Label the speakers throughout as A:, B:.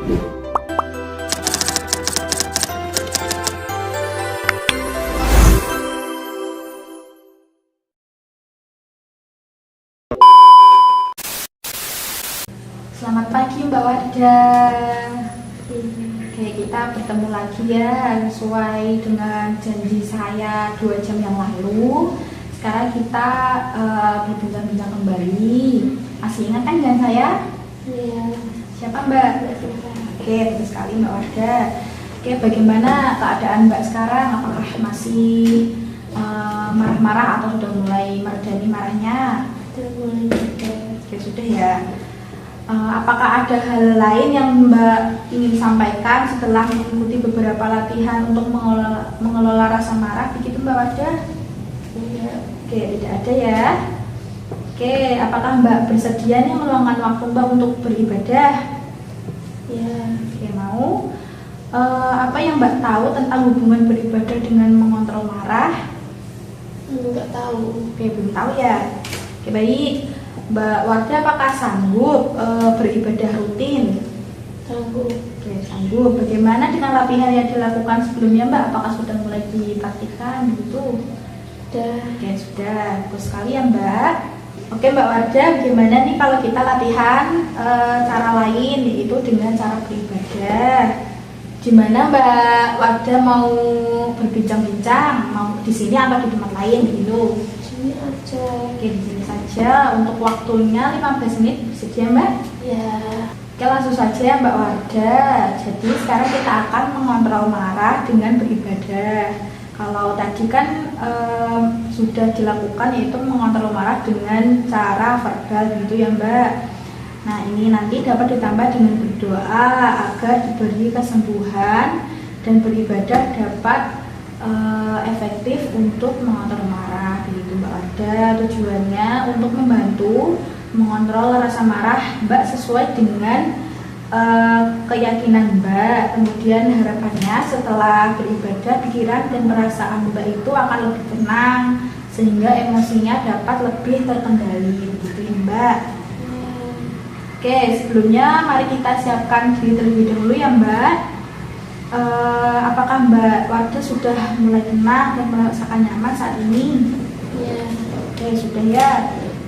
A: Selamat pagi Mbak Wardah. Oke, kita bertemu lagi ya sesuai dengan janji saya 2 jam yang lalu. Sekarang kita berbincang-bincang kembali. Masih ingat kan dengan saya?
B: Iya.
A: Siapa Mbak? Oke, betul sekali Mbak Wardah. Oke, bagaimana keadaan Mbak sekarang? Apakah masih marah-marah atau sudah mulai meredani marahnya?
B: Sudah mulai juga.
A: Oke, sudah ya. Apakah ada hal lain yang Mbak ingin sampaikan setelah mengikuti beberapa latihan untuk mengelola rasa marah? Begitu Mbak Wardah?
B: Iya.
A: Oke, tidak ada ya. Oke, apakah Mbak bersedia nih meluangkan waktu Mbak untuk beribadah?
B: Iya.
A: Oke, mau. Apa yang Mbak tahu tentang hubungan beribadah dengan mengontrol marah?
B: Enggak tahu.
A: Oke, belum tahu ya. Oke, baik. Mbak Wardah apakah sanggup beribadah rutin?
B: Sanggup.
A: Oke, sanggup. Bagaimana dengan latihan yang dilakukan sebelumnya Mbak? Apakah sudah mulai dipraktikkan gitu?
B: Sudah.
A: Oke, sudah. Bagus sekali ya Mbak. Oke Mbak Wardah, bagaimana nih kalau kita latihan cara lain, yaitu dengan cara beribadah? Gimana Mbak Wardah mau berbincang-bincang? Mau di sini atau di tempat lain gitu?
B: Sini aja.
A: Oke, di sini saja. Untuk waktunya 15 menit, bersedia Mbak?
B: Ya.
A: Oke, langsung saja ya Mbak Wardah. Jadi sekarang kita akan mengontrol marah dengan beribadah. Kalau tadi kan sudah dilakukan, yaitu mengontrol marah dengan cara verbal gitu ya Mbak. Nah, ini nanti dapat ditambah dengan berdoa agar diberi kesembuhan dan beribadah dapat efektif untuk mengontrol marah gitu Mbak Wardah. Tujuannya untuk membantu mengontrol rasa marah Mbak sesuai dengan keyakinan Mbak. Kemudian harapannya setelah beribadah, pikiran dan perasaan Mbak itu akan lebih tenang sehingga emosinya dapat lebih terkendali begitu ya Mbak. Oke, sebelumnya mari kita siapkan diri terlebih dahulu ya Mbak. Apakah Mbak Wardah sudah mulai tenang dan merasakan nyaman saat ini?
B: Ya.
A: Oke, sudah ya.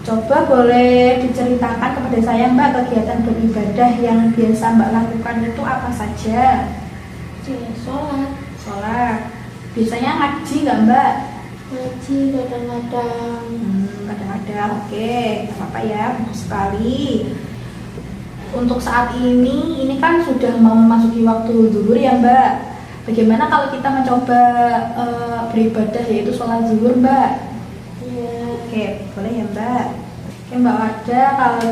A: Coba boleh diceritakan kepada saya Mbak, kegiatan beribadah yang biasa Mbak lakukan itu apa saja?
B: Ya, sholat.
A: Sholat. Biasanya ngaji nggak Mbak?
B: Ngaji kadang-kadang.
A: Kadang-kadang. Oke, nggak apa-apa ya, bagus sekali. Untuk saat ini kan sudah mau memasuki waktu zuhur ya Mbak. Bagaimana kalau kita mencoba beribadah yaitu sholat zuhur Mbak?
B: Ya.
A: Oke, boleh ya Mbak. Oke Mbak Wardah, kalau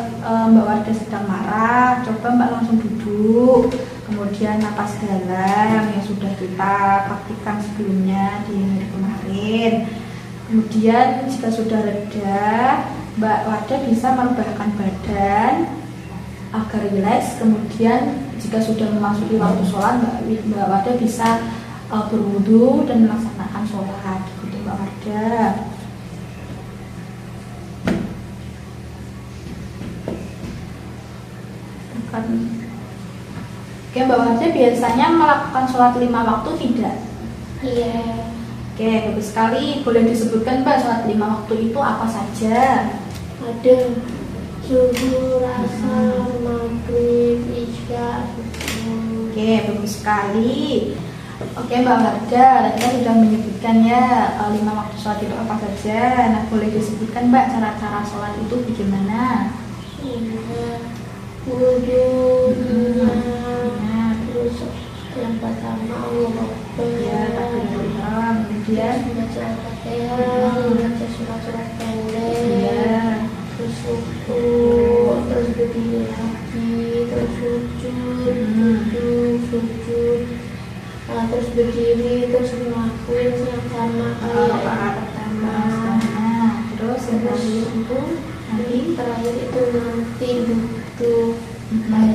A: Mbak Wardah sedang marah, coba Mbak langsung duduk. Kemudian napas dalam yang sudah kita praktikkan sebelumnya di hari kemarin. Kemudian jika sudah reda, Mbak Wardah bisa merebahkan badan agar rileks. Kemudian jika sudah memasuki waktu sholat, Mbak Wardah bisa berwudu dan melaksanakan sholat gitu Mbak Wardah. Oke Mbak Wardah biasanya melakukan sholat 5 waktu tidak?
B: Iya.
A: Oke, bagus sekali. Boleh disebutkan Mbak sholat 5 waktu itu apa saja?
B: Ada subuh, asar, maghrib, isya.
A: Oke, bagus sekali. Oke Mbak Wardah, tadi kan sudah menyebutkan ya 5 waktu sholat itu apa saja. Nah, boleh disebutkan Mbak cara-cara sholat itu bagaimana?
B: Wudu, terus yang pertama Allah
A: Ya, takbiratul ihram. Kemudian
B: baca Al-Fatihah, baca surat-surat pendek,
A: ya,
B: terus ruku, terus berdiri lagi, terus sujud, nah, terus berdiri, terus ngelakuin yang sama kayak
A: rakaat pertama. Terus yang terakhir itu nanti
B: terakhir itu nanti duduk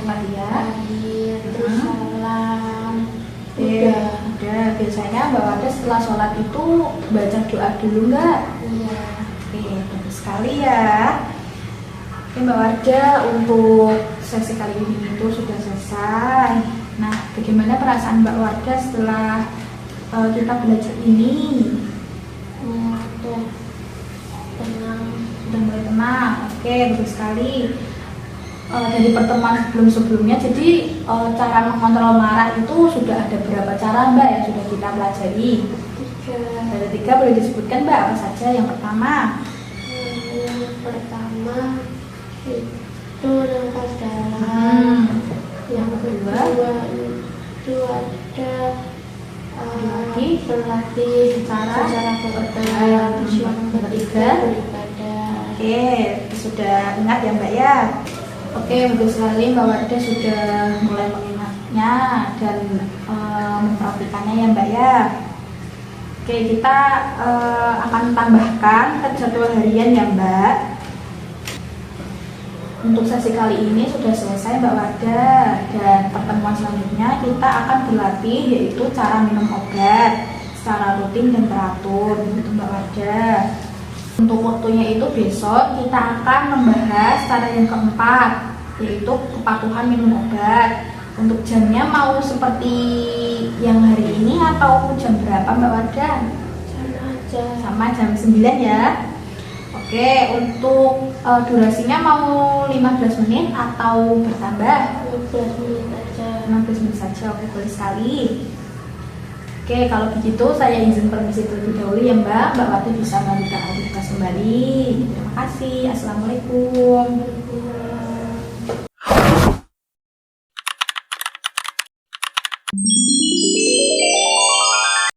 A: Fatihah.
B: terus salam.
A: Udah. Biasanya Mbak Wardah setelah sholat itu baca doa dulu nggak?
B: Iya.
A: Oke, bagus sekali ya. Oke Mbak Wardah, untuk sesi kali ini itu sudah selesai. Nah, bagaimana perasaan Mbak Wardah setelah kita belajar ini?
B: Udah tenang.
A: Sudah mulai tenang. Oke, bagus sekali. Dari pertemuan sebelum-sebelumnya, jadi cara mengontrol marah itu sudah ada berapa cara Mbak yang sudah kita pelajari?
B: 3.
A: Ada 3, boleh disebutkan Mbak apa saja? Yang pertama,
B: Yang pertama itu nafas dalam. Yang kedua itu ada berlatih
A: cara
B: beribadah. Yang ketiga beribadah.
A: oke, sudah ingat ya Mbak ya? Oke, bagus sekali Mbak Wardah sudah mulai mengingatnya dan mempraktikannya ya Mbak ya. Oke, kita akan tambahkan ke jadwal harian ya Mbak. Untuk sesi kali ini sudah selesai Mbak Wardah, dan pertemuan selanjutnya kita akan berlatih yaitu cara minum obat secara rutin dan teratur gitu Mbak Wardah. Untuk waktunya itu besok kita akan membahas cara yang keempat, yaitu kepatuhan minum obat. Untuk jamnya mau seperti yang hari ini atau jam berapa Mbak Wardah?
B: Sama aja.
A: Sama jam 9 ya. Oke, untuk durasinya mau 15 menit atau bertambah?
B: 15 menit aja.
A: 15 menit saja, oke, boleh sekali. Oke, kalau begitu saya izin permisi terlebih dahulu ya Mbak. Mbak Wardah bisa melanjutkan aktivitas kembali. Terima kasih. Assalamualaikum.